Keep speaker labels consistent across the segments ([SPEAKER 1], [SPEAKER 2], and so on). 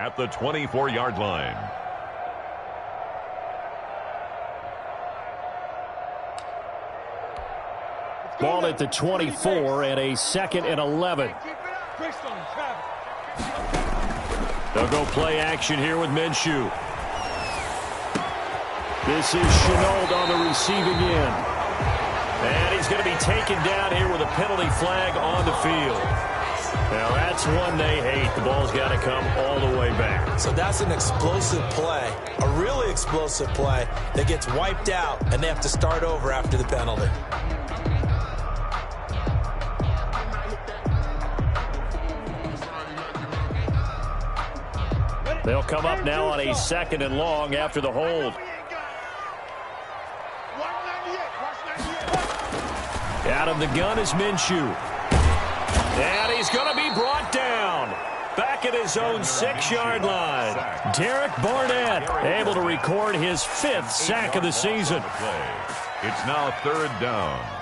[SPEAKER 1] at the 24-yard line.
[SPEAKER 2] Ball at the 24 and a 2nd and 11. They'll go play action here with Minshew. This is Chenault on the receiving end. And he's going to be taken down here with a penalty flag on the field. Now that's one they hate. The ball's got to come all the way back.
[SPEAKER 3] So that's an explosive play, a really explosive play that gets wiped out, and they have to start over after the penalty.
[SPEAKER 2] They'll come up now on a 2nd and long after the hold. Out of the gun is Minshew. And he's going to be brought down. Back at his own 6-yard line. Derek Barnett able to record his 5th sack of the season.
[SPEAKER 1] It's now 3rd down.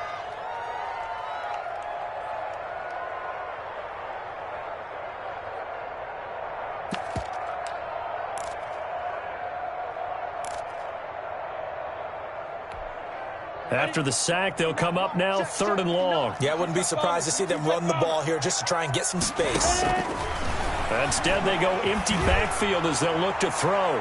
[SPEAKER 2] After the sack, they'll come up now 3rd and long.
[SPEAKER 3] Yeah, I wouldn't be surprised to see them run the ball here just to try and get some space.
[SPEAKER 2] Instead, they go empty backfield as they'll look to throw.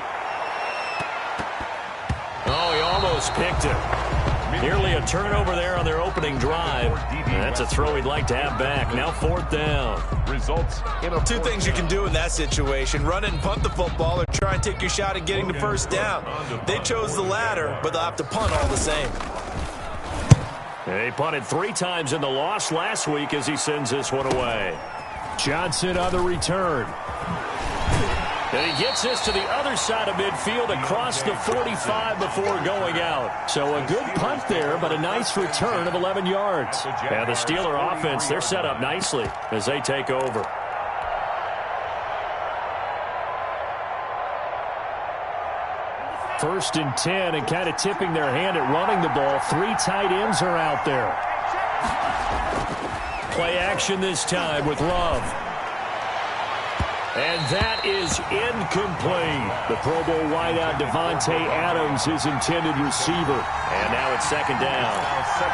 [SPEAKER 2] Oh, he almost picked it. Nearly a turnover there on their opening drive. That's a throw he'd like to have back. Now 4th down.
[SPEAKER 1] Results.
[SPEAKER 3] Two things you can do in that situation: run and punt the football, or try and take your shot at getting the 1st down. They chose the latter, but they'll have to punt all the same.
[SPEAKER 2] He punted 3 times in the loss last week as he sends this one away. Johnson on the return. And he gets this to the other side of midfield across the 45 before going out. So a good punt there, but a nice return of 11 yards. And the Steeler offense, they're set up nicely as they take over. First and 10, and kind of tipping their hand at running the ball. 3 tight ends are out there. Play action this time with Love. And that is incomplete. The Pro Bowl wideout Devontae Adams, his intended receiver. And now it's 2nd down.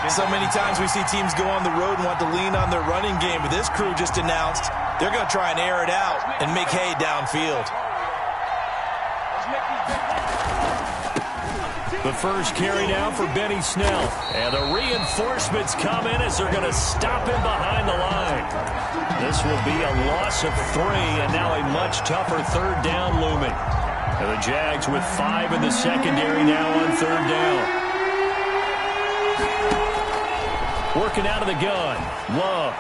[SPEAKER 3] So many times we see teams go on the road and want to lean on their running game, but this crew just announced they're going to try and air it out and make hay downfield.
[SPEAKER 2] The first carry now for Benny Snell. And the reinforcements come in as they're going to stop him behind the line. This will be a loss of 3, and now a much tougher 3rd down looming. And the Jags with 5 in the secondary now on 3rd down. Working out of the gun. Love.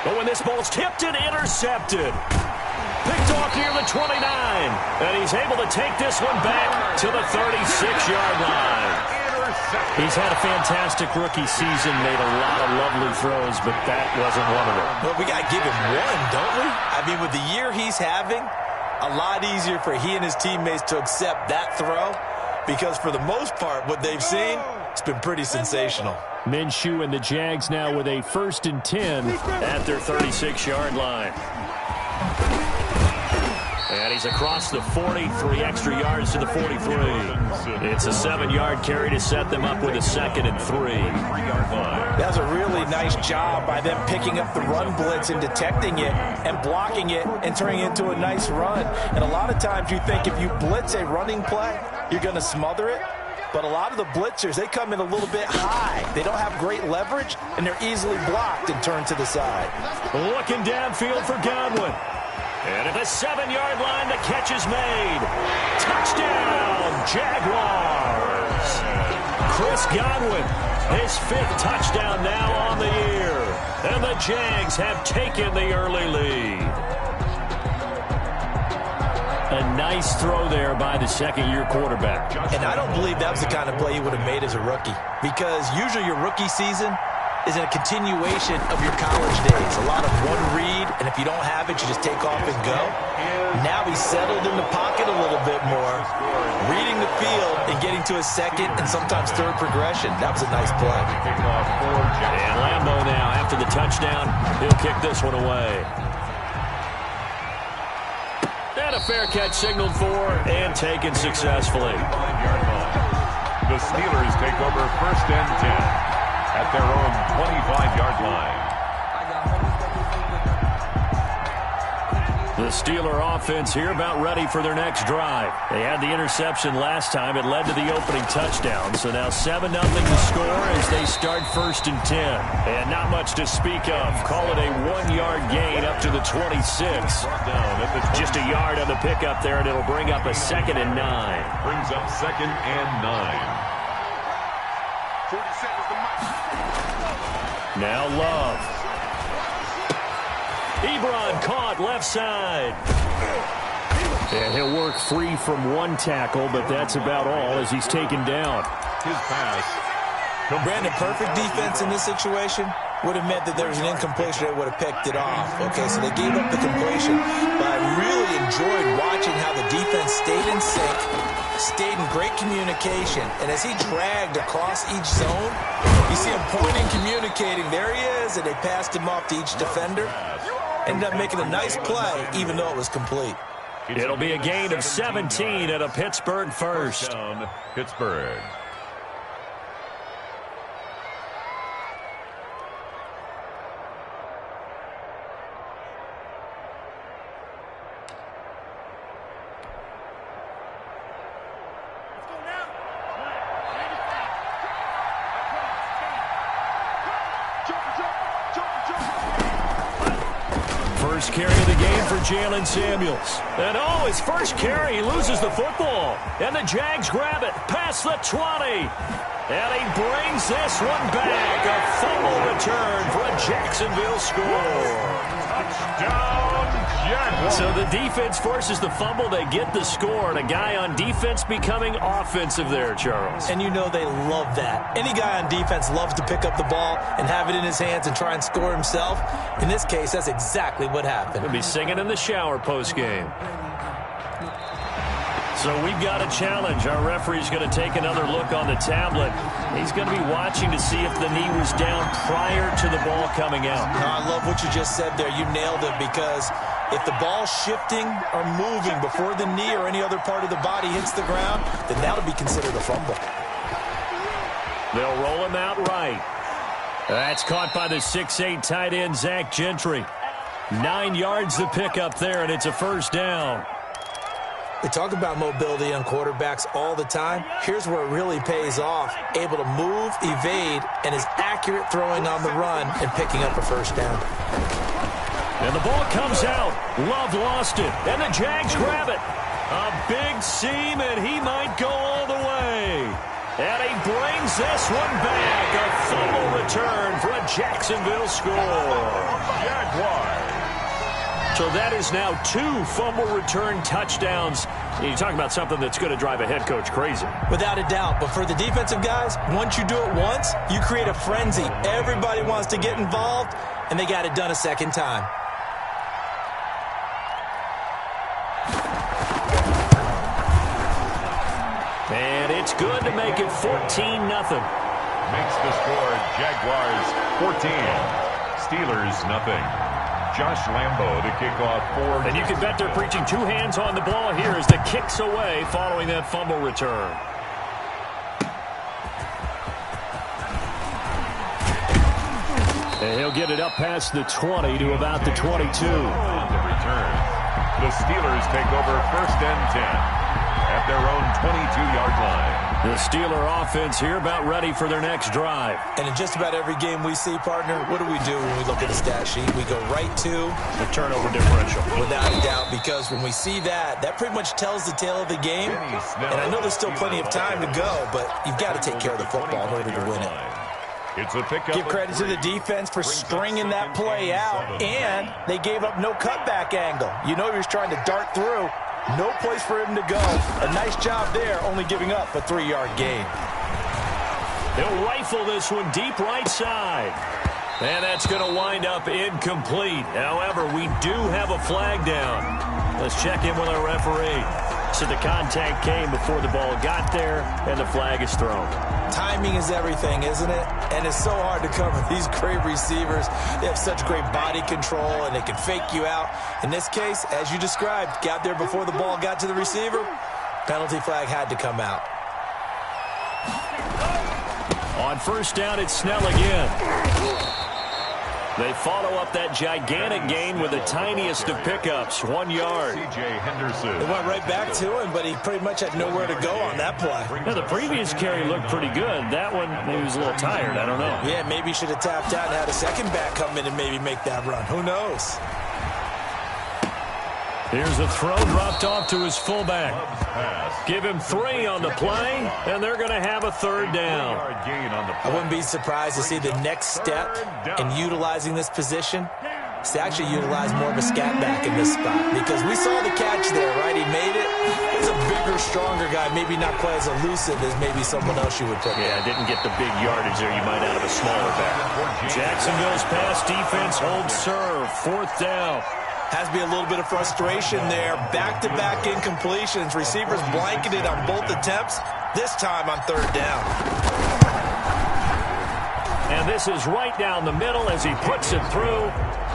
[SPEAKER 2] But when this ball's tipped and intercepted. Picked off near the 29. And he's able to take this one back to the 36-yard line. He's had a fantastic rookie season, made a lot of lovely throws, but that wasn't one of them.
[SPEAKER 3] Well, we got to give him one, don't we? I mean, with the year he's having, a lot easier for he and his teammates to accept that throw, because for the most part, what they've seen, it's been pretty sensational.
[SPEAKER 2] Minshew and the Jags now with a 1st and 10 at their 36-yard line. And he's across the 40, 3 extra yards to the 43. It's a 7-yard carry to set them up with a 2nd and 3.
[SPEAKER 3] That's a really nice job by them picking up the run blitz and detecting it and blocking it and turning it into a nice run. And a lot of times you think if you blitz a running play, you're going to smother it. But a lot of the blitzers, they come in a little bit high. They don't have great leverage, and they're easily blocked and turned to the side.
[SPEAKER 2] Looking downfield for Godwin. And at the 7-yard line, the catch is made. Touchdown, Jaguars. Chris Godwin, his 5th touchdown now on the year. And the Jags have taken the early lead. A nice throw there by the 2nd-year quarterback.
[SPEAKER 3] And I don't believe that was the kind of play he would have made as a rookie, because usually your rookie season is a continuation of your college days. A lot of one read, and if you don't have it, you just take off and go. Now he's settled in the pocket a little bit more, reading the field and getting to a 2nd and sometimes 3rd progression. That was a nice play.
[SPEAKER 2] And Lambeau now, after the touchdown, he'll kick this one away. fair catch signaled for and taken successfully.
[SPEAKER 1] 25-yard line. The Steelers take over 1st and 10 at their own 25-yard line.
[SPEAKER 2] The Steeler offense here about ready for their next drive. They had the interception last time. It led to the opening touchdown. So now 7-0 to score as they start 1st and 10. And not much to speak of. Call it a 1-yard gain up to the 26. Just a yard on the pickup there, and it'll bring up a 2nd and 9.
[SPEAKER 1] Brings up 2nd and 9.
[SPEAKER 2] Now Love. Ebron caught left side. And he'll work free from one tackle, but that's about all as he's taken down.
[SPEAKER 1] His pass.
[SPEAKER 3] Brandon, perfect defense in this situation would have meant that there was an incompletion that would have picked it off. Okay, so they gave up the completion. But I really enjoyed watching how the defense stayed in sync, stayed in great communication. And as he dragged across each zone, you see him pointing, communicating. There he is, and they passed him off to each defender. Ended up making a nice play, even though it was complete.
[SPEAKER 2] It'll be a gain of 17 at a Pittsburgh first.
[SPEAKER 1] Down, Pittsburgh.
[SPEAKER 2] First carry of the game for Jalen Samuels. And oh, his first carry, he loses the football. And the Jags grab it past the 20. And he brings this one back. A fumble return for a Jacksonville score.
[SPEAKER 1] Touchdown, Jaguars.
[SPEAKER 2] So the defense forces the fumble. They get the score. And a guy on defense becoming offensive there, Charles.
[SPEAKER 3] And you know they love that. Any guy on defense loves to pick up the ball and have it in his hands and try and score himself. In this case, that's exactly what happened.
[SPEAKER 2] He'll be singing in the shower post-game. So we've got a challenge. Our referee's going to take another look on the tablet. He's going to be watching to see if the knee was down prior to the ball coming out.
[SPEAKER 3] Now, I love what you just said there. You nailed it, because if the ball's shifting or moving before the knee or any other part of the body hits the ground, then that'll be considered a fumble.
[SPEAKER 2] They'll roll him out right. That's caught by the 6'8" tight end, Zach Gentry. 9 yards to pick up there, and it's a first down.
[SPEAKER 3] We talk about mobility on quarterbacks all the time. Here's where it really pays off. Able to move, evade, and is accurate throwing on the run and picking up a first down.
[SPEAKER 2] And the ball comes out. Love lost it, and the Jags grab it. A big seam, and he might go all the way. And he brings this one back. A fumble return for a Jacksonville score.
[SPEAKER 1] Jaguars.
[SPEAKER 2] So that is now 2 fumble return touchdowns. You're talking about something that's going to drive a head coach crazy.
[SPEAKER 3] Without a doubt. But for the defensive guys, once you do it once, you create a frenzy. Everybody wants to get involved, and they got it done a second time.
[SPEAKER 2] And it's good to make it 14-0.
[SPEAKER 1] Makes the score Jaguars 14. Steelers nothing. Josh Lambo to kick off for.
[SPEAKER 2] And you can bet they're preaching 2 hands on the ball here as the kick's away following that fumble return. And he'll get it up past the 20 to about the 22.
[SPEAKER 1] On the return. The Steelers take over 1st and 10 at their own 22-yard line.
[SPEAKER 2] The Steeler offense here about ready for their next drive.
[SPEAKER 3] And in just about every game we see, partner, what do we do when we look at the stat sheet? We go right to
[SPEAKER 2] the turnover differential.
[SPEAKER 3] Without a doubt, because when we see that, that pretty much tells the tale of the game. And I know there's still plenty of time to go, but you've got to take care of the football in order to win it.
[SPEAKER 1] It's a pickup.
[SPEAKER 3] Give credit to the defense for stringing that play out, and they gave up no cutback angle. You know he was trying to dart through. No place for him to go. A nice job there, only giving up a 3-yard gain.
[SPEAKER 2] He'll rifle this one deep right side. And that's going to wind up incomplete. However, we do have a flag down. Let's check in with our referee. So the contact came before the ball got there, and the flag is thrown.
[SPEAKER 3] Timing is everything, isn't it? And it's so hard to cover these great receivers. They have such great body control, and they can fake you out. In this case, as you described, got there before the ball got to the receiver. Penalty flag had to come out.
[SPEAKER 2] On first down, it's Snell again. They follow up that gigantic gain with the tiniest of pickups, 1 yard.
[SPEAKER 1] C.J. Henderson.
[SPEAKER 3] It went right back to him, but he pretty much had nowhere to go on that play.
[SPEAKER 2] Now, the previous carry looked pretty good. That one, maybe he was a little tired. I don't know.
[SPEAKER 3] Yeah, maybe he should have tapped out and had a second back come in and maybe make that run. Who knows?
[SPEAKER 2] Here's a throw dropped off to his fullback. Give him 3 on the play, and they're going to have a third down.
[SPEAKER 3] I wouldn't be surprised to see the next step in utilizing this position. To actually utilize more of a scat back in this spot, because we saw the catch there, right? He made it. He's a bigger, stronger guy, maybe not quite as elusive as maybe someone else you would put there.
[SPEAKER 2] Yeah, didn't get the big yardage there you might out of a smaller back. Jacksonville's pass defense holds serve. 4th down.
[SPEAKER 3] Has to be a little bit of frustration there. Back-to-back incompletions. Receivers blanketed on both attempts, this time on 3rd down.
[SPEAKER 2] And this is right down the middle as he puts it through.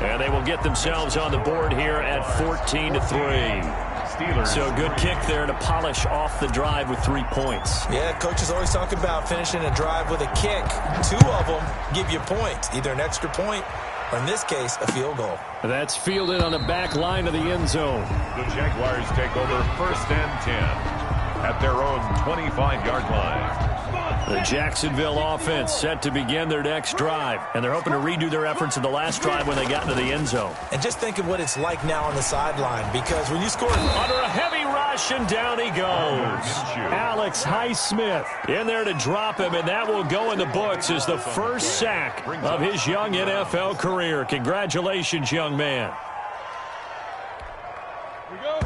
[SPEAKER 2] And they will get themselves on the board here at 14-3. So good kick there to polish off the drive with 3 points.
[SPEAKER 3] Yeah, coaches always talk about finishing a drive with a kick. 2 of them give you points, either an extra point or, in this case, a field goal.
[SPEAKER 2] That's fielded on the back line of the end zone.
[SPEAKER 1] The Jaguars take over 1st and 10 at their own 25-yard line.
[SPEAKER 2] The Jacksonville offense set to begin their next drive, and they're hoping to redo their efforts in the last drive when they got into the end zone.
[SPEAKER 3] And just think of what it's like now on the sideline, because when you score
[SPEAKER 2] under a heavy rush, and down he goes. Alex Highsmith in there to drop him, and that will go in the books as the first sack of his young NFL career. Congratulations, young man.
[SPEAKER 4] Here we go.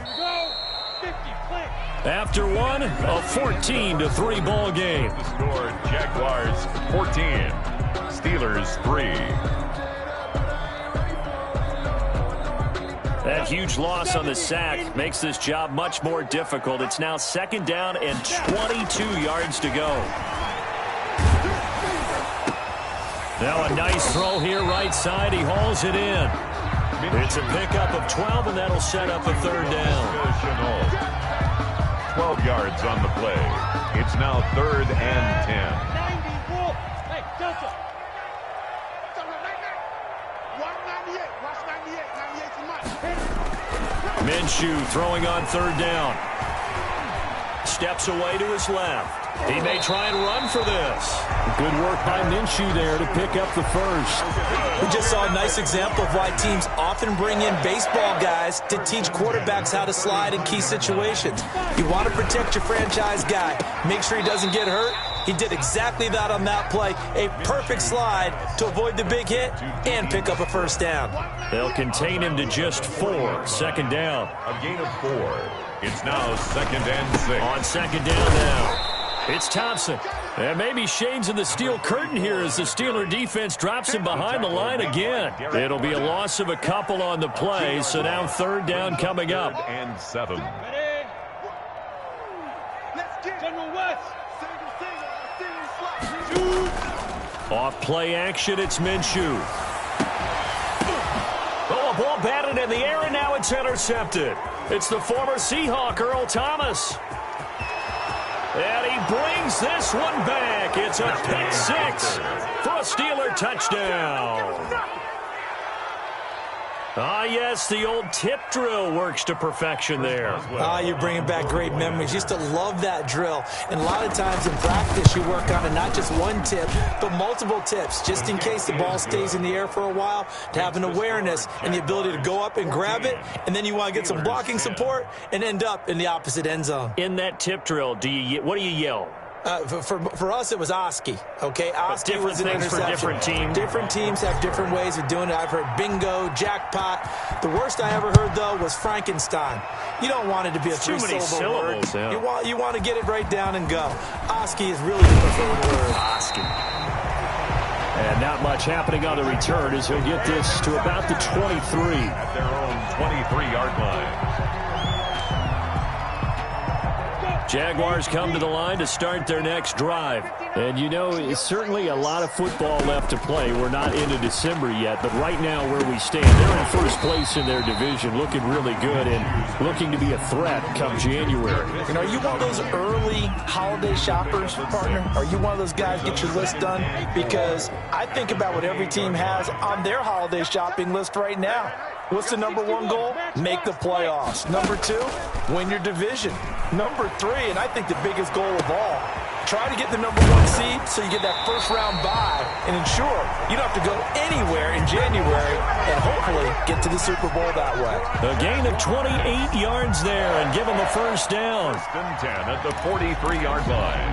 [SPEAKER 4] 50, click.
[SPEAKER 2] After one, a 14-3 ball game.
[SPEAKER 1] The score, Jaguars 14, Steelers 3.
[SPEAKER 2] That huge loss on the sack makes this job much more difficult. It's now 2nd down and 22 yards to go. Now a nice throw here right side. He hauls it in. It's a pickup of 12, and that'll set up a 3rd down.
[SPEAKER 1] 12 yards on the play. It's now 3rd and 10.
[SPEAKER 4] 94. Hey, Delta. Watch 98. Watch 98. 98 too much.
[SPEAKER 2] Minshew throwing on 3rd down. Steps away to his left. He may try and run for this. Good work by Minshew there to pick up the first.
[SPEAKER 3] We just saw a nice example of why teams often bring in baseball guys to teach quarterbacks how to slide in key situations. You want to protect your franchise guy. Make sure he doesn't get hurt. He did exactly that on that play. A perfect slide to avoid the big hit and pick up a 1st down.
[SPEAKER 2] They'll contain him to just 4. 2nd down.
[SPEAKER 1] A gain of 4. It's now 2nd and 6.
[SPEAKER 2] On 2nd down now. It's Thompson. And maybe shades in the steel curtain here as the Steeler defense drops him behind the line again. It'll be a loss of a couple on the play, so now 3rd down coming up.
[SPEAKER 1] 3rd and 7.
[SPEAKER 4] Ready? Let's get General West.
[SPEAKER 2] Off play action, it's Minshew. Oh, a ball batted in the air, and now it's intercepted. It's the former Seahawk, Earl Thomas. And he brings this one back. It's a pick 6 for a Steeler touchdown. Ah, yes, the old tip drill works to perfection there.
[SPEAKER 3] You're bringing back great memories. Used to love that drill. And a lot of times in practice, you work on it, not just one tip, but multiple tips, just in case the ball stays in the air for a while, to have an awareness and the ability to go up and grab it, and then you want to get some blocking support and end up in the opposite end zone.
[SPEAKER 2] In that tip drill, what do you yell?
[SPEAKER 3] For us, it was Oski. Okay, Oski was an interception.
[SPEAKER 2] For different teams.
[SPEAKER 3] Different teams have different ways of doing it. I've heard bingo, jackpot. The worst I ever heard, though, was Frankenstein. You don't want it to be a three-syllable word.
[SPEAKER 2] Yeah.
[SPEAKER 3] You want to get it right down and go. Oski is really the preferred word.
[SPEAKER 2] Oski. And not much happening on the return as he'll get this to about the 23.
[SPEAKER 1] At their own 23-yard line.
[SPEAKER 2] Jaguars come to the line to start their next drive. And, you know, it's certainly a lot of football left to play. We're not into December yet, but right now where we stand, they're in first place in their division, looking really good and looking to be a threat come January.
[SPEAKER 3] You know, are you one of those early holiday shoppers, partner? Are you one of those guys get your list done? Because I think about what every team has on their holiday shopping list right now. What's the number one goal? Make the playoffs. Number two, win your division. Number three, and I think the biggest goal of all, try to get the number one seed so you get that first round bye and ensure you don't have to go anywhere in January and hopefully get to the Super Bowl that way.
[SPEAKER 2] A gain of 28 yards there and give them a first down.
[SPEAKER 1] First and 10 at the 43-yard line.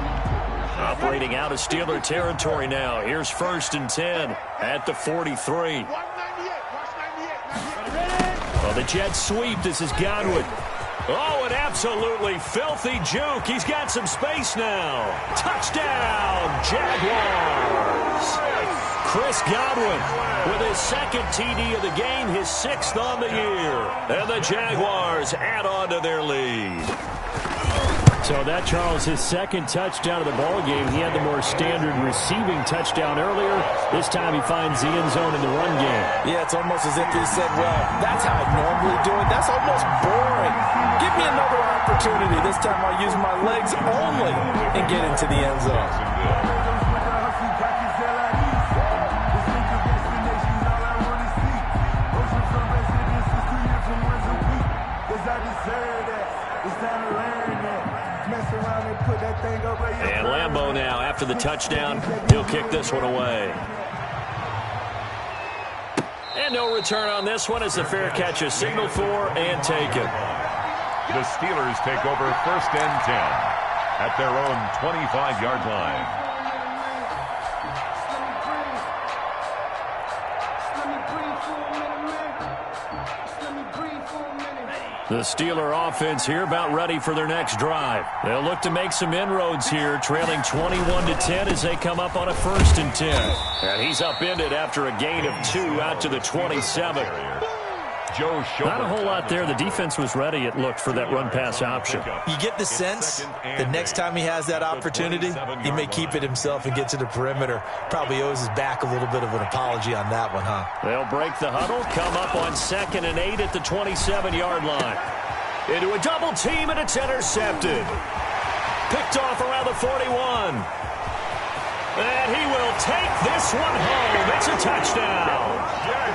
[SPEAKER 2] Operating out of Steeler territory now. Here's first and 10 at the 43. Well, the Jets sweep. This is Godwin. Oh, an absolutely filthy juke. He's got some space now. Touchdown, Jaguars. Chris Godwin with his second TD of the game, his sixth on the year. And the Jaguars add on to their lead. So that, Charles, his second touchdown of the ball game. He had the more standard receiving touchdown earlier. This time he finds the end zone in the run game.
[SPEAKER 3] Yeah, it's almost as if he said, well, that's how I normally do it. That's almost boring. Give me another opportunity. This time I'll use my legs only and get into the end zone.
[SPEAKER 2] And Lambeau now, after the touchdown, he'll kick this one away. And no return on this one as the fair catch is signaled for and taken.
[SPEAKER 1] The Steelers take over first and 10 at their own 25-yard line.
[SPEAKER 2] The Steeler offense here about ready for their next drive. They'll look to make some inroads here, trailing 21-10 as they come up on a first and 10. And he's upended after a gain of 2 out to the 27. Not a whole lot there. The defense was ready, it looked, for that run-pass option.
[SPEAKER 3] You get the sense the next time he has that opportunity, he may keep it himself and get to the perimeter. Probably owes his back a little bit of an apology on that one, huh?
[SPEAKER 2] They'll break the huddle, come up on 2nd and 8 at the 27-yard line. Into a double team, and it's intercepted. Picked off around the 41. And he will take this one home. It's a touchdown.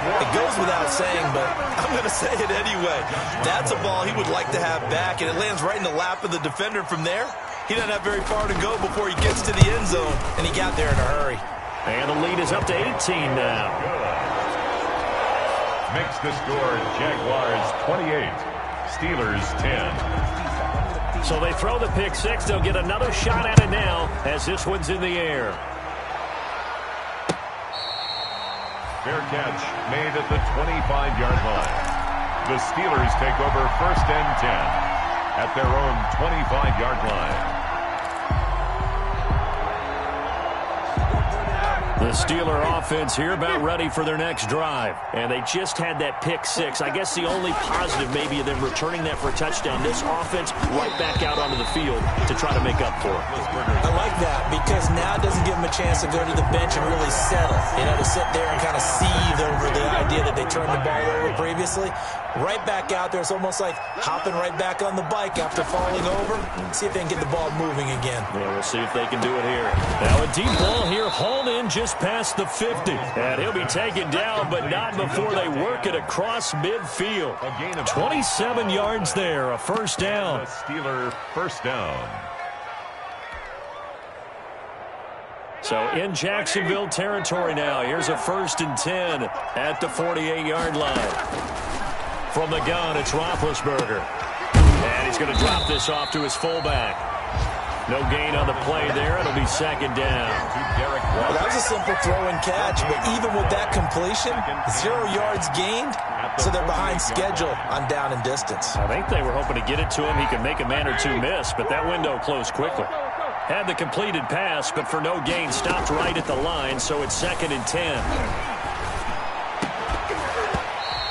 [SPEAKER 3] It goes without saying, but I'm going to say it anyway. That's a ball he would like to have back, and it lands right in the lap of the defender from there. He doesn't have very far to go before he gets to the end zone, and he got there in a hurry.
[SPEAKER 2] And the lead is up to 18 now.
[SPEAKER 1] Makes the score Jaguars 28, Steelers 10.
[SPEAKER 2] So they throw the pick six. They'll get another shot at it now as this one's in the air.
[SPEAKER 1] Fair catch made at the 25-yard line. The Steelers take over first and 10 at their own 25-yard line.
[SPEAKER 2] The Steeler offense here about ready for their next drive. And they just had that pick six. I guess the only positive maybe of them returning that for a touchdown. This offense right back out onto the field to try to make up for it.
[SPEAKER 3] I like that because now it doesn't give them a chance to go to the bench and really settle. You know, to sit there and kind of seethe over the idea that they turned the ball over previously. Right back out there. It's almost like hopping right back on the bike after falling over. See if they can get the ball moving again.
[SPEAKER 2] Yeah, we'll see if they can do it here. Now a deep ball here, hauled in just past the 50. And he'll be taken down, but not before they work it across midfield. 27 yards there, a first down.
[SPEAKER 1] The Steeler first down.
[SPEAKER 2] So in Jacksonville territory now. Here's a first and 10 at the 48-yard line. From the gun, it's Roethlisberger. And he's going to drop this off to his fullback. No gain on the play there. It'll be second down.
[SPEAKER 3] Well, that was a simple throw and catch, but even with that completion, 0 yards gained, so they're behind schedule on down and distance.
[SPEAKER 2] I think they were hoping to get it to him. He could make a man or two miss, but that window closed quickly. Had the completed pass, but for no gain, stopped right at the line, so it's second and 10.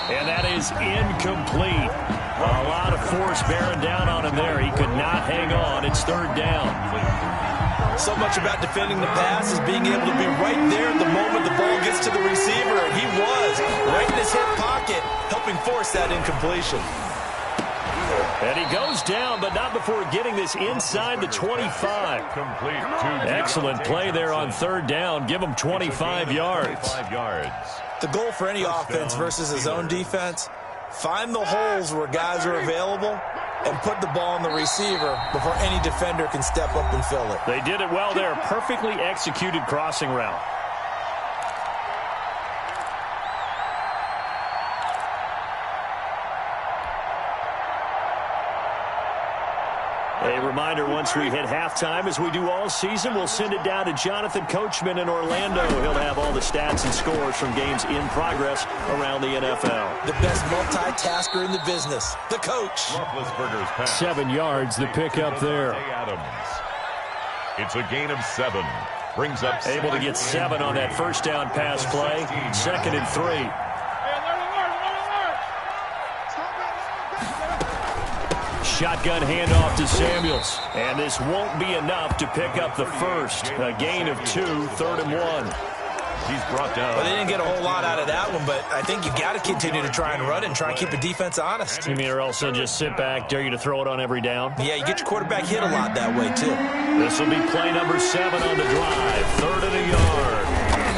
[SPEAKER 2] And that is incomplete. A lot of force bearing down on him there. He could not hang on. It's third down.
[SPEAKER 3] So much about defending the pass is being able to be right there at the moment the ball gets to the receiver, and he was right in his hip pocket, helping force that incompletion.
[SPEAKER 2] And he goes down, but not before getting this inside the 25. Excellent play there on third down. Give him 25 yards.
[SPEAKER 3] The goal for any offense versus his own defense, find the holes where guys are available and put the ball on the receiver before any defender can step up and fill it.
[SPEAKER 2] They did it well there. Perfectly executed crossing route. A reminder, once we hit halftime, as we do all season, we'll send it down to Jonathan Coachman in Orlando. He'll have all the stats and scores from games in progress around the NFL.
[SPEAKER 3] The best multitasker in the business, the coach.
[SPEAKER 2] 7 yards, the pickup there.
[SPEAKER 1] It's a gain of 7. Brings up
[SPEAKER 2] able to get 7 on that first down pass play. 2nd and 3. Shotgun handoff to Samuels. And this won't be enough to pick up the first. A gain of 2, 3rd and 1. He's brought down.
[SPEAKER 3] Well, they didn't get a whole lot out of that one, but I think you got to continue to try and run and try and keep the defense honest.
[SPEAKER 2] You mean or else they'll just sit back, dare you to throw it on every down?
[SPEAKER 3] Yeah, you get your quarterback hit a lot that way, too.
[SPEAKER 2] This will be play number 7 on the drive. 3rd and a yard.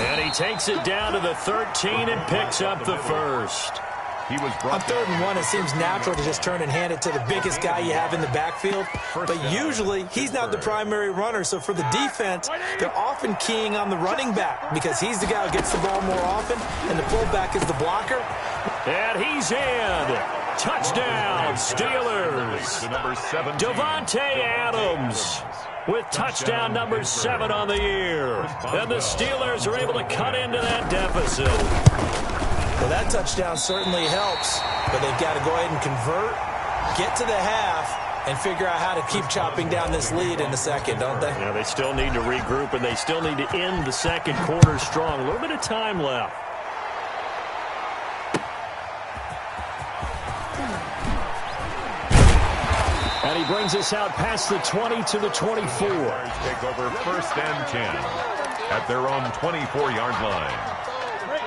[SPEAKER 2] And he takes it down to the 13 and picks up the first.
[SPEAKER 1] He was
[SPEAKER 3] on 3rd and 1, it seems natural to just turn and hand it to the biggest guy you have in the backfield. But usually, he's not the primary runner. So for the defense, they're often keying on the running back because he's the guy who gets the ball more often, and the fullback is the blocker.
[SPEAKER 2] And he's in. Touchdown, Steelers. Devontae Adams with touchdown number 7 on the year. And the Steelers are able to cut into that deficit.
[SPEAKER 3] Well, that touchdown certainly helps, but they've got to go ahead and convert, get to the half, and figure out how to keep chopping down this lead in the second, don't they?
[SPEAKER 2] Yeah, they still need to regroup, and they still need to end the second quarter strong. A little bit of time left. And he brings us out past the 20 to the 24.
[SPEAKER 1] Take over 1st and 10 at their own 24-yard line.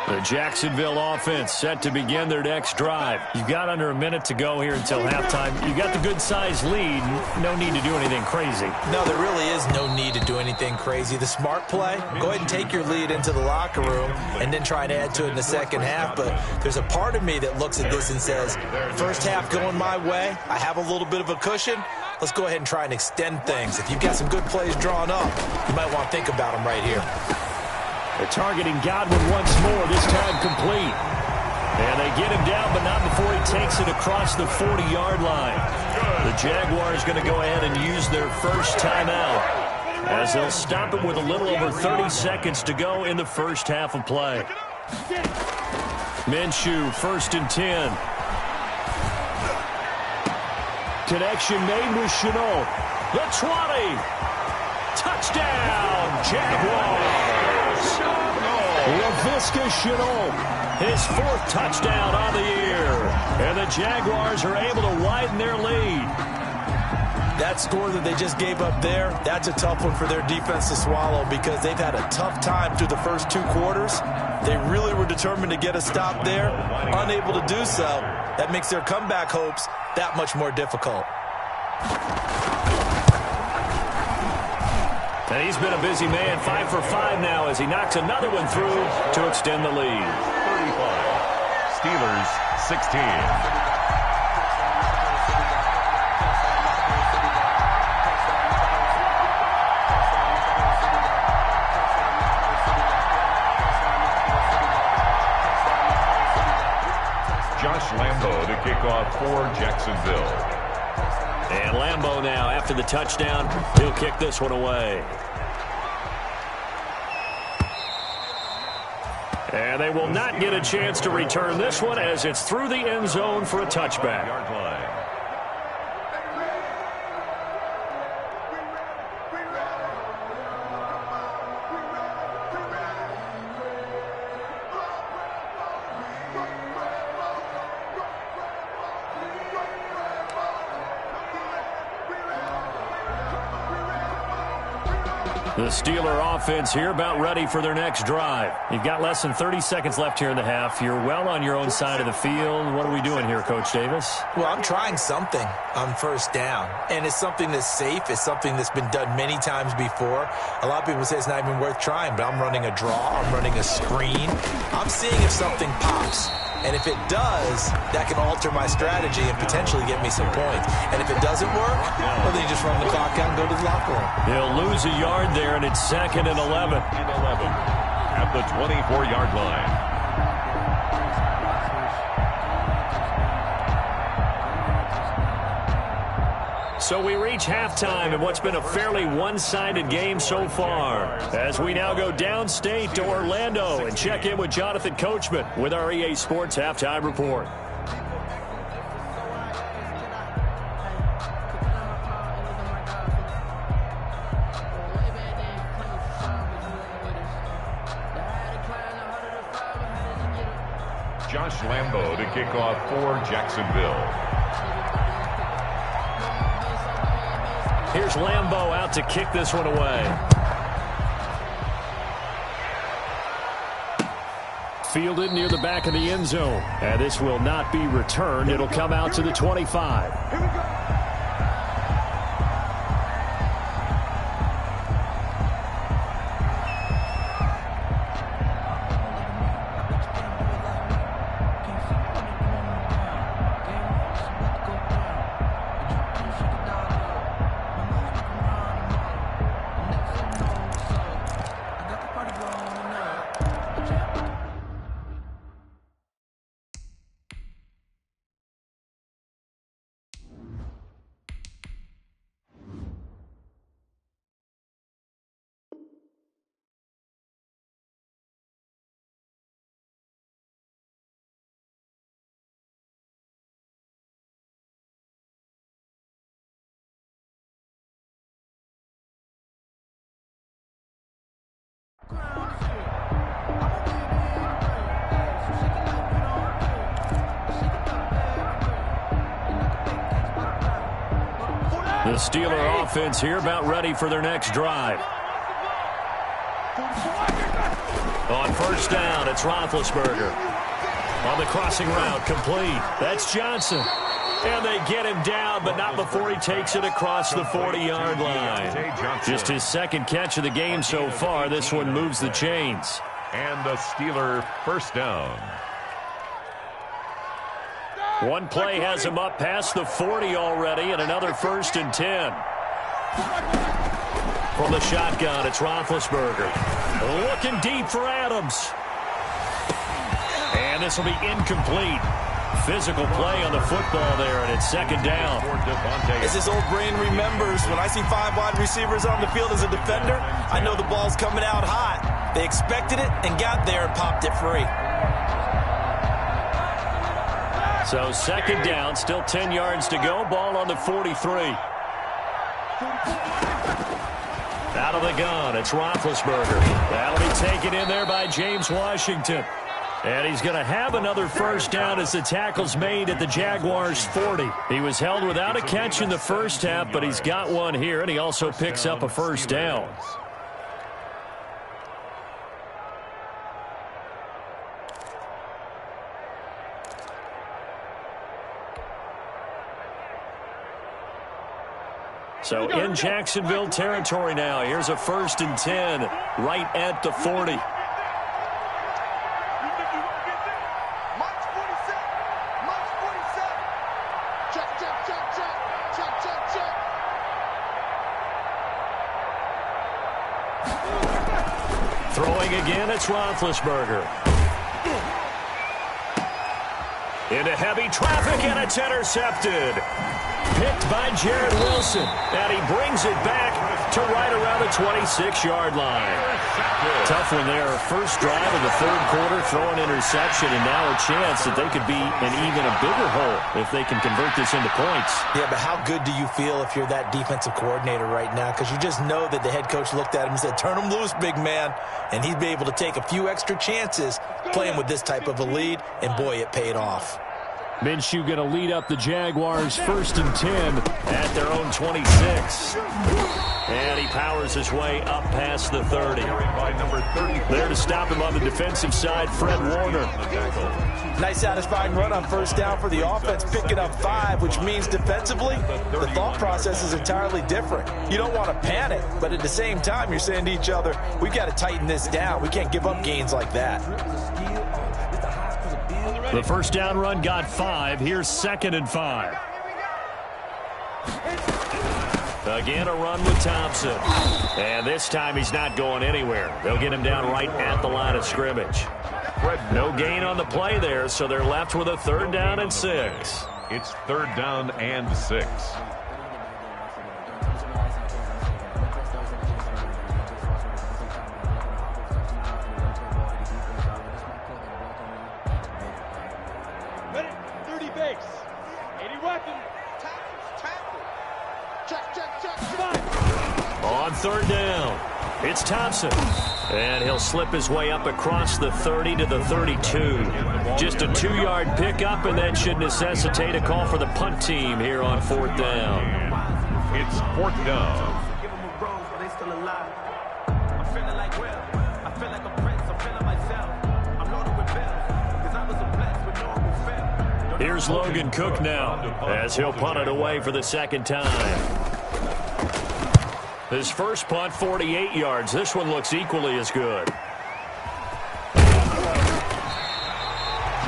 [SPEAKER 2] The Jacksonville offense set to begin their next drive. You've got under a minute to go here until halftime. You've got the good-sized lead. No need to do anything crazy.
[SPEAKER 3] No, there really is no need to do anything crazy. The smart play, go ahead and take your lead into the locker room and then try and add to it in the second half. But there's a part of me that looks at this and says, first half going my way, I have a little bit of a cushion. Let's go ahead and try and extend things. If you've got some good plays drawn up, you might want to think about them right here.
[SPEAKER 2] They're targeting Godwin once more, this time complete. And they get him down, but not before he takes it across the 40-yard line. The Jaguars going to go ahead and use their first timeout, as they'll stop it with a little over 30 seconds to go in the first half of play. Minshew, 1st and 10. Connection made with Chenault. The 20. Touchdown, Jaguars. LaVisca Chenault, his 4th touchdown on the year. And the Jaguars are able to widen their lead.
[SPEAKER 3] That score that they just gave up there, that's a tough one for their defense to swallow because they've had a tough time through the first 2 quarters. They really were determined to get a stop there, unable to do so. That makes their comeback hopes that much more difficult.
[SPEAKER 2] And he's been a busy man, 5 for 5 now as he knocks another one through to extend the lead.
[SPEAKER 1] 35. Steelers 16. Josh Lambo to kick off for Jacksonville.
[SPEAKER 2] And Lambo now, after the touchdown, he'll kick this one away. And they will not get a chance to return this one as it's through the end zone for a touchback. The Steeler offense here about ready for their next drive. You've got less than 30 seconds left here in the half. You're well on your own side of the field. What are we doing here, Coach Davis?
[SPEAKER 3] Well, I'm trying something on first down, and it's something that's safe. It's something that's been done many times before. A lot of people say it's not even worth trying, but I'm running a draw. I'm running a screen. I'm seeing if something pops. And if it does, that can alter my strategy and potentially get me some points. And if it doesn't work, well, then you just run the clock out and go to the locker room.
[SPEAKER 2] He'll lose a yard there, and it's 2nd and 11.
[SPEAKER 1] At the 24-yard line.
[SPEAKER 2] So we reach halftime in what's been a fairly one-sided game so far. As we now go downstate to Orlando and check in with Jonathan Coachman with our EA Sports Halftime Report.
[SPEAKER 1] Josh Lambo to kick off for Jacksonville.
[SPEAKER 2] Here's Lambo out to kick this one away. Fielded near the back of the end zone. And this will not be returned. It'll come out to the 25.
[SPEAKER 4] Here we go.
[SPEAKER 2] The Steeler offense here about ready for their next drive. On first down, it's Roethlisberger. On the crossing route, complete. That's Johnson. And they get him down, but not before he takes it across the 40-yard line. Just his second catch of the game so far. This one moves the chains.
[SPEAKER 1] And the Steeler first down.
[SPEAKER 2] One play has him up past the 40 already, and another 1st and 10. From the shotgun, it's Roethlisberger. Looking deep for Adams. And this will be incomplete. Physical play on the football there, and it's 2nd down.
[SPEAKER 3] As this old brain remembers, when I see 5 wide receivers on the field as a defender, I know the ball's coming out hot. They expected it and got there and popped it free.
[SPEAKER 2] So 2nd down, still 10 yards to go. Ball on the 43. Out of the gun, it's Roethlisberger. That'll be taken in there by James Washington. And he's going to have another first down as the tackle's made at the Jaguars' 40. He was held without a catch in the first half, but he's got one here, and he also picks up a first down. So in Jacksonville territory now. Here's a 1st and 10 right at the 40. Throwing again, it's Roethlisberger. Into heavy traffic, and it's intercepted. Picked by Jared Wilson, and he brings it back to right around the 26-yard line. Tough one there. First drive of the 3rd quarter, throw an interception, and now a chance that they could be in even a bigger hole if they can convert this into points.
[SPEAKER 3] Yeah, but how good do you feel if you're that defensive coordinator right now? Because you just know that the head coach looked at him and said, turn him loose, big man. And he'd be able to take a few extra chances playing with this type of a lead, and boy, it paid off.
[SPEAKER 2] Minshew going to lead up the Jaguars 1st and 10 at their own 26. And he powers his way up past the 30. There to stop him on the defensive side, Fred Warner.
[SPEAKER 3] Nice satisfying run on first down for the offense, picking up 5, which means defensively, the thought process is entirely different. You don't want to panic, but at the same time, you're saying to each other, we've got to tighten this down. We can't give up gains like that.
[SPEAKER 2] The first down run got 5. Here's 2nd and 5. Again, a run with Thompson. And this time he's not going anywhere. They'll get him down right at the line of scrimmage. No gain on the play there, so they're left with a 3rd down and 6.
[SPEAKER 1] It's 3rd down and 6.
[SPEAKER 4] Ready? 30 base. 80 weapon. Tackle. Check.
[SPEAKER 2] On 3rd down, it's Thompson. And he'll slip his way up across the 30 to the 32. Just a 2-yard pickup, and that should necessitate a call for the punt team here on 4th down.
[SPEAKER 1] It's 4th down.
[SPEAKER 2] Here's Logan Cook now, as he'll punt it away for the 2nd time. His first punt, 48 yards. This one looks equally as good.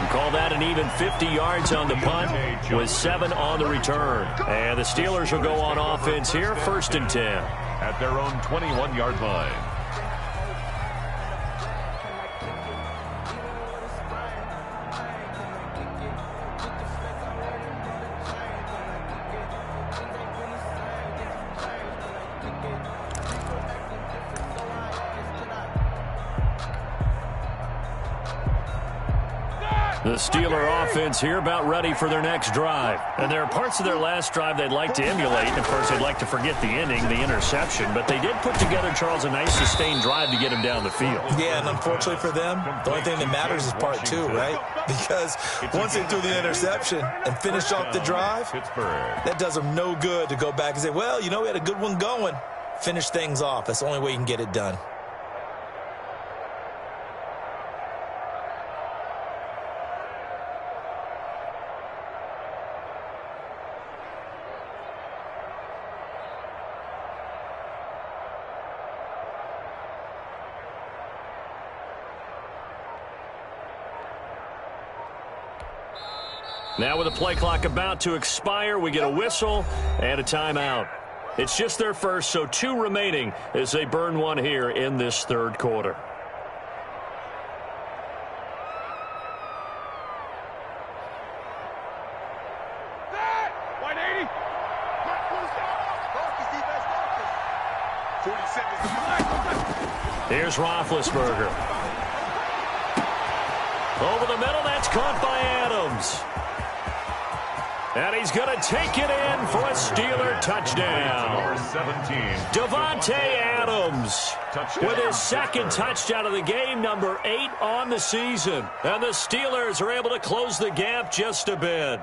[SPEAKER 2] Call that an even 50 yards on the punt with 7 on the return. And the Steelers will go on offense here, 1st and 10.
[SPEAKER 1] At their own 21-yard line.
[SPEAKER 2] The Steeler offense here about ready for their next drive. And there are parts of their last drive they'd like to emulate. And of course, they'd like to forget the ending, the interception. But they did put together, Charles, a nice sustained drive to get him down the field.
[SPEAKER 3] Yeah, and unfortunately for them, the only thing that matters is part 2, right? Because once they threw the interception and finished off the drive, that does them no good to go back and say, well, you know, we had a good one going. Finish things off. That's the only way you can get it done.
[SPEAKER 2] Now with the play clock about to expire, we get a whistle and a timeout. It's just their first, so 2 remaining as they burn one here in this 3rd quarter. Here's Roethlisberger. Over the middle, that's caught by Adams. And he's going to take it in for a Steeler touchdown.
[SPEAKER 1] Number 17.
[SPEAKER 2] Davante Adams with his 2nd touchdown of the game, number 8 on the season. And the Steelers are able to close the gap just a bit.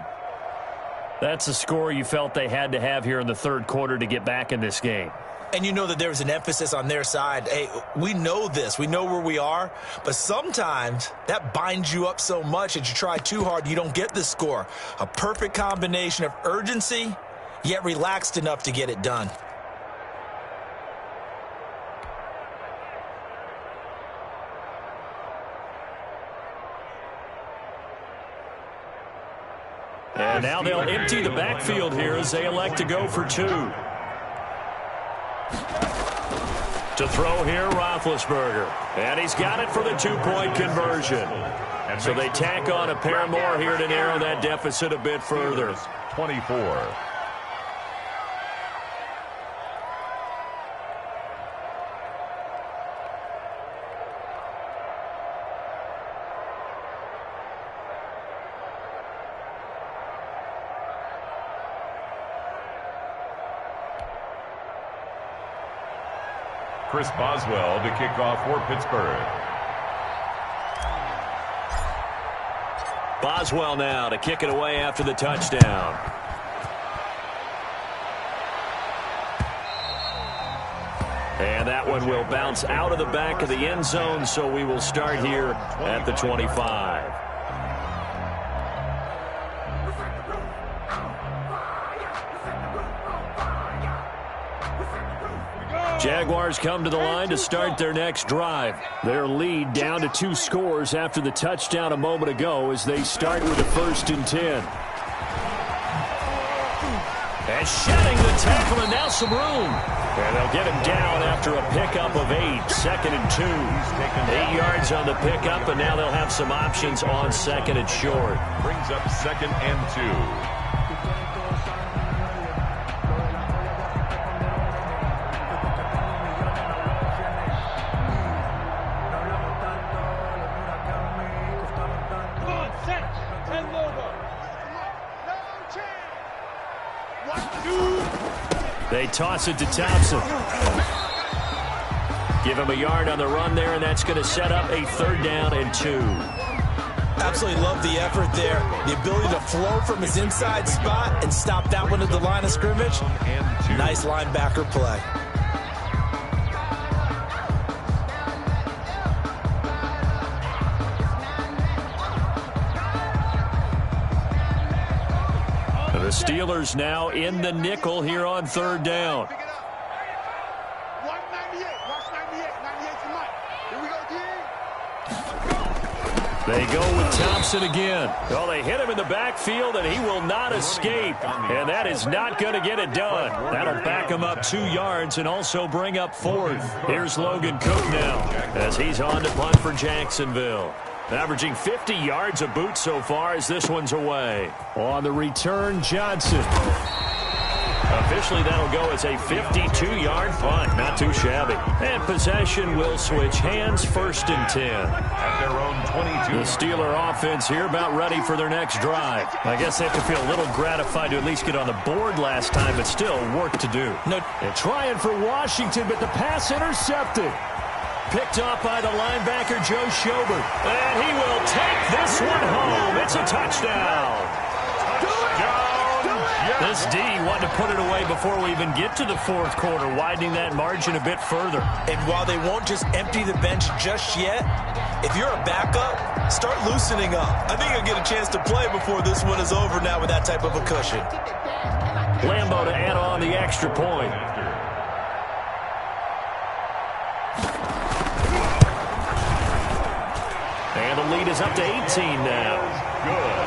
[SPEAKER 2] That's a score you felt they had to have here in the 3rd quarter to get back in this game.
[SPEAKER 3] And you know that there was an emphasis on their side. Hey, we know this. We know where we are. But sometimes that binds you up so much that you try too hard, you don't get the score. A perfect combination of urgency, yet relaxed enough to get it done.
[SPEAKER 2] And now they'll empty the backfield here as they elect to go for 2. To throw here, Roethlisberger. And he's got it for the 2-point conversion. So they tack on a pair more here to narrow that deficit a bit further.
[SPEAKER 1] 24. Chris Boswell to kick off for Pittsburgh.
[SPEAKER 2] Boswell now to kick it away after the touchdown. And that one will bounce out of the back of the end zone, so we will start here at the 25. Jaguars come to the line to start their next drive. Their lead down to 2 scores after the touchdown a moment ago as they start with a 1st and 10. And shedding the tackle, and now some room. And they'll get him down after a pickup of 8, 2nd and 2. 8 yards on the pickup, and now they'll have some options on 2nd and short.
[SPEAKER 1] Brings up 2nd and 2.
[SPEAKER 2] They toss it to Thompson. Give him a yard on the run there, and that's going to set up a 3rd down and 2.
[SPEAKER 3] Absolutely love the effort there. The ability to flow from his inside spot and stop that one at the line of scrimmage. Nice linebacker play.
[SPEAKER 2] The Steelers now in the nickel here on 3rd down. They go with Thompson again. Well, they hit him in the backfield, and he will not escape. And that is not going to get it done. That'll back him up 2 yards and also bring up 4th. Here's Logan Cook now as he's on to punt for Jacksonville. Averaging 50 yards a boot so far as this one's away. On the return, Johnson. Officially, that'll go as a 52-yard punt. Not too shabby. And possession will switch hands, 1st and 10.
[SPEAKER 1] At their own 22.
[SPEAKER 2] The Steeler offense here about ready for their next drive. I guess they have to feel a little gratified to at least get on the board last time, but still work to do. And trying for Washington, but the pass intercepted. Picked off by the linebacker, Joe Schobert. And he will take this one home. It's a touchdown. This D wanted to put it away before we even get to the 4th quarter, widening that margin a bit further.
[SPEAKER 3] And while they won't just empty the bench just yet, if you're a backup, start loosening up. I think you'll get a chance to play before this one is over now with that type of a cushion.
[SPEAKER 2] Lambo to add on the extra point. And the lead is up to 18 now.
[SPEAKER 1] Good.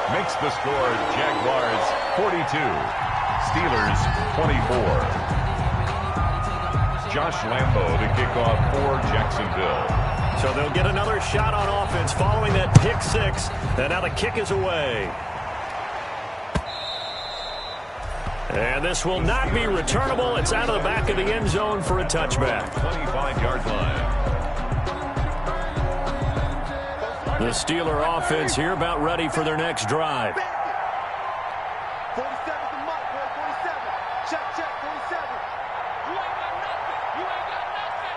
[SPEAKER 1] Makes the score Jaguars 42, Steelers 24. Josh Lambo to kick off for Jacksonville.
[SPEAKER 2] So they'll get another shot on offense following that pick 6. And now the kick is away. And this will not be returnable. It's out of the back of the end zone for a touchback.
[SPEAKER 1] 25-yard line.
[SPEAKER 2] The Steeler offense here about ready for their next drive.
[SPEAKER 4] 47's the mark, boy. 47. Check, 47. You ain't got nothing. You ain't got nothing.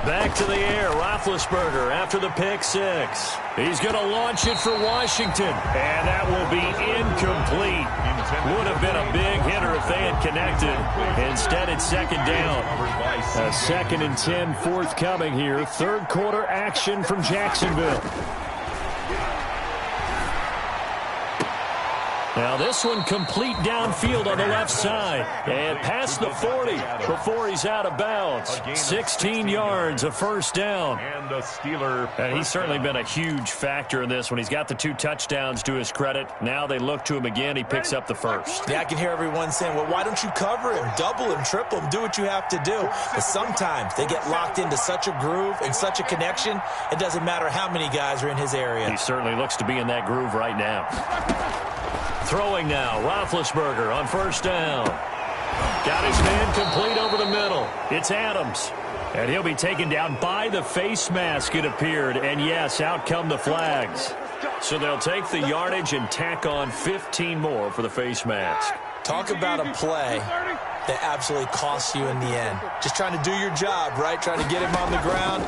[SPEAKER 2] Back to the air, Roethlisberger after the pick 6. He's going to launch it for Washington, and that will be incomplete. Would have been a big hitter if they had connected. Instead, it's 2nd down. A 2nd and 10 forthcoming here. 3rd quarter action from Jacksonville. Now this one complete downfield on the left side. And past the 40 before he's out of bounds. 16 yards, a 1st down.
[SPEAKER 1] And the Steeler.
[SPEAKER 2] And he's certainly been a huge factor in this one. He's got the 2 touchdowns to his credit. Now they look to him again. He picks up the 1st.
[SPEAKER 3] Yeah, I can hear everyone saying, well, why don't you cover him, double him, triple him, do what you have to do. But sometimes they get locked into such a groove and such a connection, it doesn't matter how many guys are in his area.
[SPEAKER 2] He certainly looks to be in that groove right now. Throwing now, Roethlisberger on 1st down. Got his man complete over the middle. It's Adams. And he'll be taken down by the face mask, it appeared. And yes, out come the flags. So they'll take the yardage and tack on 15 more for the face mask.
[SPEAKER 3] Talk about a play that absolutely costs you in the end. Just trying to do your job, right? Trying to get him on the ground.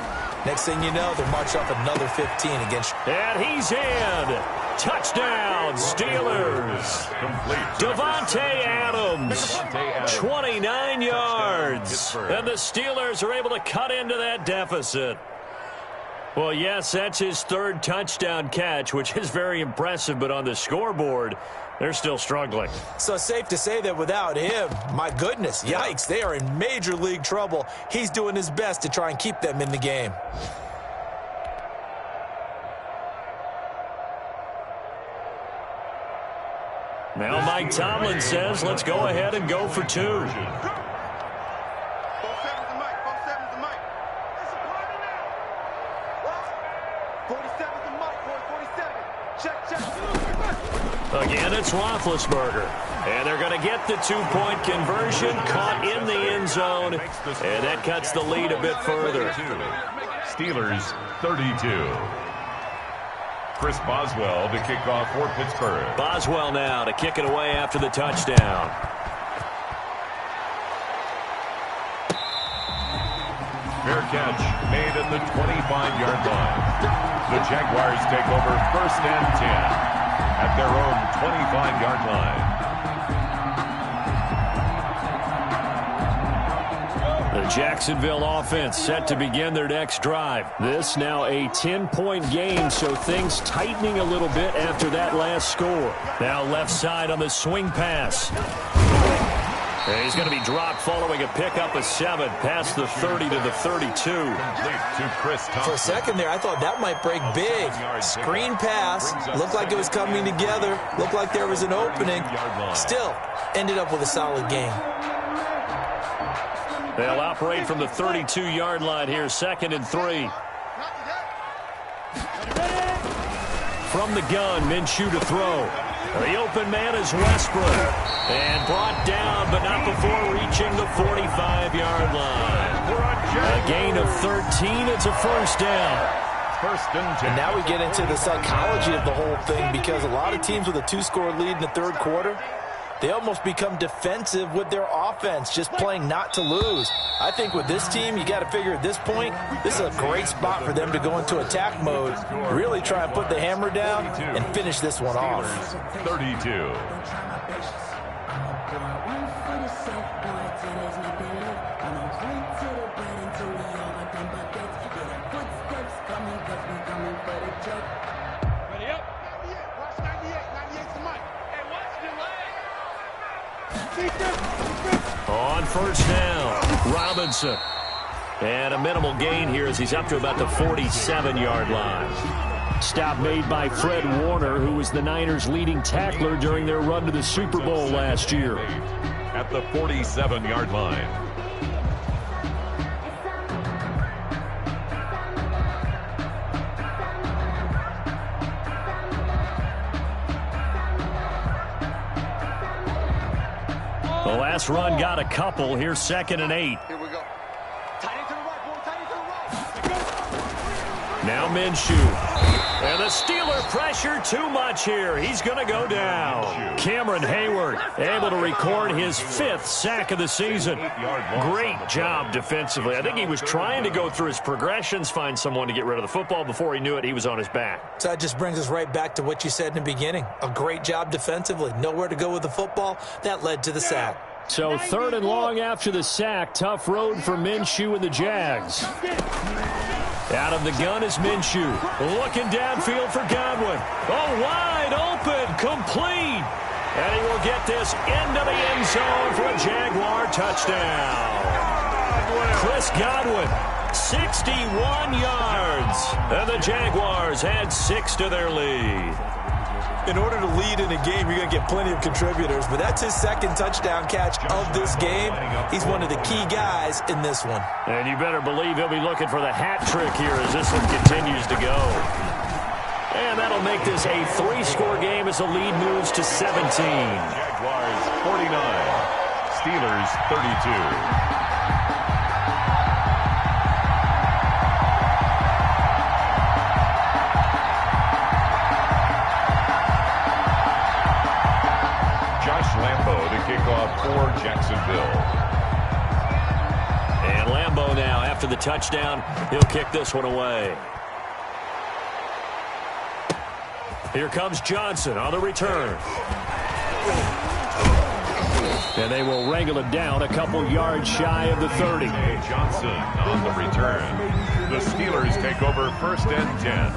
[SPEAKER 3] Next thing you know, they're marching off another 15 against.
[SPEAKER 2] And he's in. Touchdown, Steelers. Devontae Adams, 29 yards. And the Steelers are able to cut into that deficit. Well, yes, that's his third touchdown catch, which is very impressive, but on the scoreboard, they're still struggling.
[SPEAKER 3] So it's safe to say that without him, my goodness, yikes, they are in major league trouble. He's doing his best to try and keep them in the game.
[SPEAKER 2] Now Mike Tomlin says, let's go ahead and go for two. Again, it's Roethlisberger. And they're going to get the two-point conversion, caught in the end zone, and that cuts the lead a bit further.
[SPEAKER 1] Steelers 32. Chris Boswell to kick off for Pittsburgh.
[SPEAKER 2] Boswell now to kick it away after the touchdown.
[SPEAKER 1] Fair catch made at the 25-yard line. The Jaguars take over 1st and 10 at their own 25-yard line.
[SPEAKER 2] The Jacksonville offense set to begin their next drive. This now a 10-point game, so things tightening a little bit after that last score. Now left side on the swing pass. And he's going to be dropped following a pickup of 7 past the 30 to the 32.
[SPEAKER 3] For a second there, I thought that might break big. Screen pass. Looked like it was coming together. Looked like there was an opening. Still, ended up with a solid game.
[SPEAKER 2] They'll operate from the 32-yard line here, 2nd and 3. From the gun, Minshew to throw. The open man is Westbrook. And brought down, but not before reaching the 45-yard line. A gain of 13. It's a first down.
[SPEAKER 1] 1st and 10.
[SPEAKER 3] And now we get into the psychology of the whole thing, because a lot of teams with a 2-score lead in the third quarter, they almost become defensive with their offense, just playing not to lose. I think with this team, you got to figure at this point, this is a great spot for them to go into attack mode, really try and put the hammer down and finish this one off.
[SPEAKER 1] 32.
[SPEAKER 2] On first down, Robinson. And a minimal gain here as he's up to about the 47-yard line. Stop made by Fred Warner, who was the Niners' leading tackler during their run to the Super Bowl last year.
[SPEAKER 1] At the 47-yard line.
[SPEAKER 2] The last run got a couple. Here's 2nd and 8.
[SPEAKER 4] Here we go. Tight end to the right, boy. Tight end to the right.
[SPEAKER 2] Now Minshew. And the Steeler pressure too much here. He's going to go down. Cameron Hayward able to record his 5th sack of the season. Great job defensively. I think he was trying to go through his progressions, find someone to get rid of the football. Before he knew it, he was on his back.
[SPEAKER 3] So that just brings us right back to what you said in the beginning. A great job defensively. Nowhere to go with the football. That led to the sack.
[SPEAKER 2] So 3rd and long after the sack. Tough road for Minshew and the Jags. Out of the gun is Minshew. Looking downfield for Godwin. Oh, wide open. Complete. And he will get this into the end zone for a Jaguar touchdown. Chris Godwin, 61 yards. And the Jaguars add 6 to their lead.
[SPEAKER 3] In order to lead in a game, you're going to get plenty of contributors, but that's his 2nd touchdown catch of this game. He's one of the key guys in this one.
[SPEAKER 2] And you better believe he'll be looking for the hat trick here as this one continues to go. And that'll make this a 3-score game as the lead moves to 17.
[SPEAKER 1] Jaguars 49. Steelers 32. Lambeau to kick off for Jacksonville.
[SPEAKER 2] after the touchdown. He'll kick this one away. Here comes Johnson on the return. And they will wrangle him down a couple yards shy of the 30.
[SPEAKER 1] Johnson on the return. The Steelers take over 1st and 10.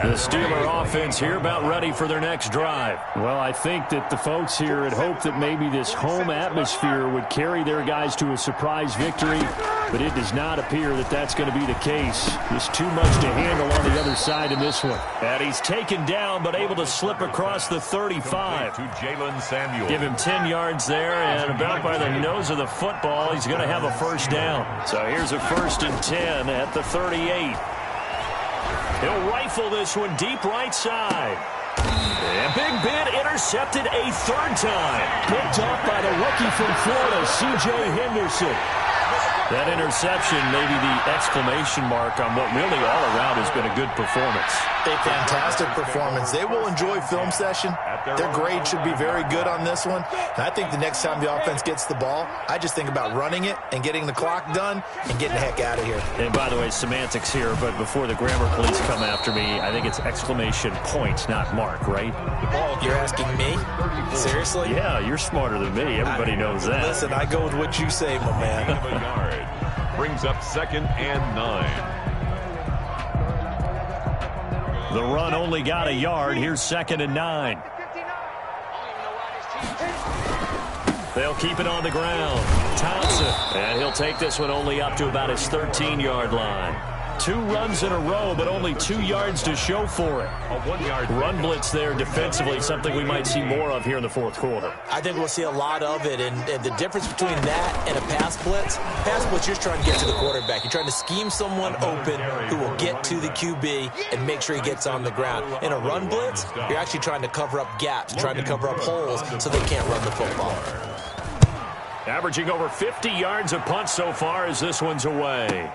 [SPEAKER 2] The Steeler offense here about ready for their next drive. Well, I think that the folks here had hoped that maybe this home atmosphere would carry their guys to a surprise victory, but it does not appear that that's going to be the case. Just too much to handle on the other side in this one. And he's taken down but able to slip across the 35.
[SPEAKER 1] To Jalen Samuel.
[SPEAKER 2] Give him 10 yards there, and about by the nose of the football, he's going to have a first down. So here's a 1st and 10 at the 38. He'll rifle this one deep right side. And Big Ben intercepted a 3rd time. Picked off by the rookie from Florida, C.J. Henderson. That interception may be the exclamation mark on what really all around has been a good performance.
[SPEAKER 3] A fantastic performance. They will enjoy film session. Their grade should be very good on this one. And I think the next time the offense gets the ball, I just think about running it and getting the clock done and getting the heck out of here.
[SPEAKER 2] And by the way, semantics here, but before the grammar police come after me, I think it's exclamation point, not mark, right?
[SPEAKER 3] You're asking me? Seriously?
[SPEAKER 2] Yeah, you're smarter than me. Everybody knows that.
[SPEAKER 3] Listen, I go with what you say, my man.
[SPEAKER 1] Brings up 2nd and 9.
[SPEAKER 2] The run only got a yard. Here's 2nd and 9. They'll keep it on the ground. Thompson. And he'll take this one only up to about his 13-yard line. 2 runs in a row, but only 2 yards to show for it.
[SPEAKER 1] A 1-yard
[SPEAKER 2] run blitz there defensively, something we might see more of here in the 4th quarter.
[SPEAKER 3] I think we'll see a lot of it, and the difference between that and a pass blitz, you're just trying to get to the quarterback. You're trying to scheme someone open who will get to the QB and make sure he gets on the ground. In a run blitz, you're actually trying to cover up gaps, trying to cover up holes so they can't run the football.
[SPEAKER 2] Averaging over 50 yards a punt so far as this one's away.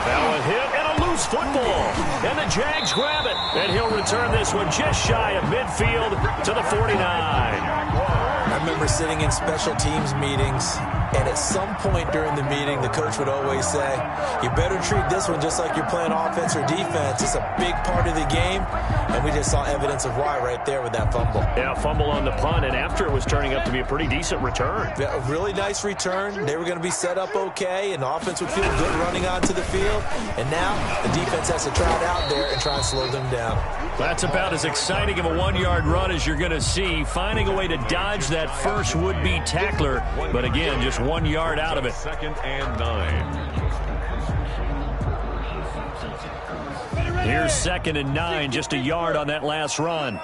[SPEAKER 2] Now a hit and a loose football. And the Jags grab it. And he'll return this one just shy of midfield to the 49.
[SPEAKER 3] I remember sitting in special teams meetings, and at some point during the meeting, the coach would always say, you better treat this one just like you're playing offense or defense. It's a big part of the game, and we just saw evidence of why right there with that fumble.
[SPEAKER 2] Yeah, fumble on the punt, and after it was turning up to be a pretty decent return.
[SPEAKER 3] Yeah, a really nice return. They were going to be set up okay, and the offense would feel good running onto the field. And now the defense has to try it out there and try and slow them down.
[SPEAKER 2] That's about as exciting of a 1-yard run as you're going to see, finding a way to dodge that first would-be tackler. But again, just 1 yard out of it.
[SPEAKER 1] 2nd and 9.
[SPEAKER 2] Here's 2nd and 9, just a yard on that last run.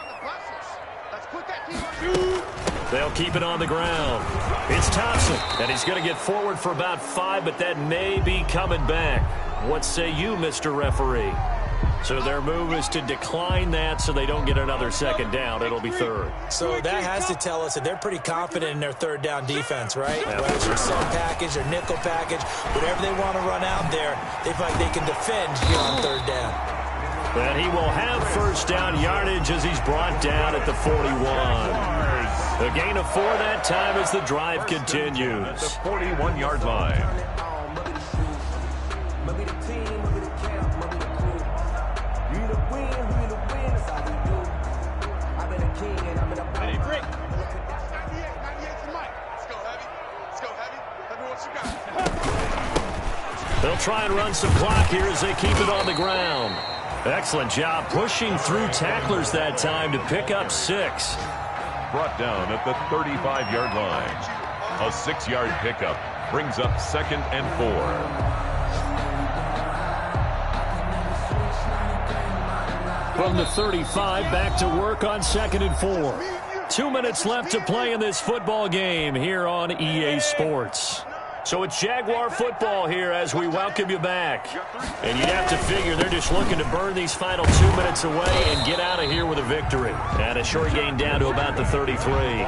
[SPEAKER 2] They'll keep it on the ground. It's Thompson, and he's going to get forward for about 5, but that may be coming back. What say you, Mr. Referee? So their move is to decline that so they don't get another 2nd down. It'll be 3rd.
[SPEAKER 3] So that has to tell us that they're pretty confident in their 3rd down defense, right? Yeah. Whether it's their sun package or nickel package, whatever they want to run out there, they feel like they can defend here on 3rd down.
[SPEAKER 2] And he will have 1st down yardage as he's brought down at the 41. A gain of 4 that time as the drive continues.
[SPEAKER 1] At the 41-yard line.
[SPEAKER 2] They'll try and run some clock here as they keep it on the ground. Excellent job pushing through tacklers that time to pick up 6.
[SPEAKER 1] Brought down at the 35-yard line. A 6-yard pickup brings up 2nd and 4.
[SPEAKER 2] From the 35, back to work on 2nd and 4. 2 minutes left to play in this football game here on EA Sports. So it's Jaguar football here as we welcome you back. And you'd have to figure they're just looking to burn these final 2 minutes away and get out of here with a victory. And a short gain down to about the 33.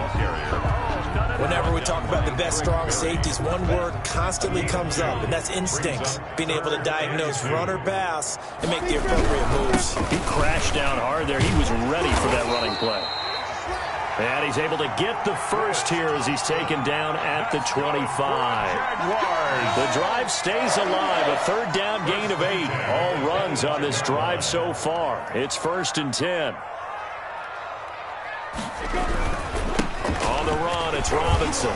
[SPEAKER 3] Whenever we talk about the best strong safeties, one word constantly comes up, and that's instincts. Being able to diagnose run or pass and make the appropriate moves.
[SPEAKER 2] He crashed down hard there. He was ready for that running play. And he's able to get the first here as he's taken down at the 25. The drive stays alive. A third down gain of 8. All runs on this drive so far. It's 1st and 10. On the run, it's Robinson.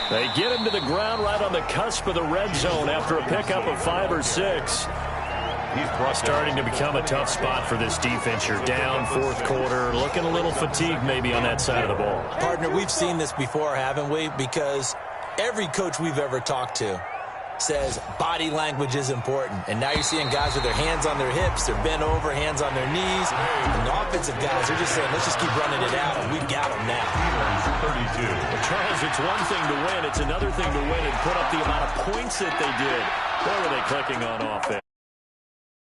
[SPEAKER 2] They get him to the ground right on the cusp of the red zone after a pickup of 5 or 6. He's starting to become a tough spot for this defense. You're down 4th quarter, looking a little fatigued maybe on that side of the ball.
[SPEAKER 3] Partner, we've seen this before, haven't we? Because every coach we've ever talked to says body language is important. And now you're seeing guys with their hands on their hips, they're bent over, hands on their knees. And the offensive guys are just saying, let's just keep running it out, and we've got them now.
[SPEAKER 1] 32.
[SPEAKER 2] Well, Charles, it's one thing to win. It's another thing to win and put up the amount of points that they did. Boy, were they clicking on offense.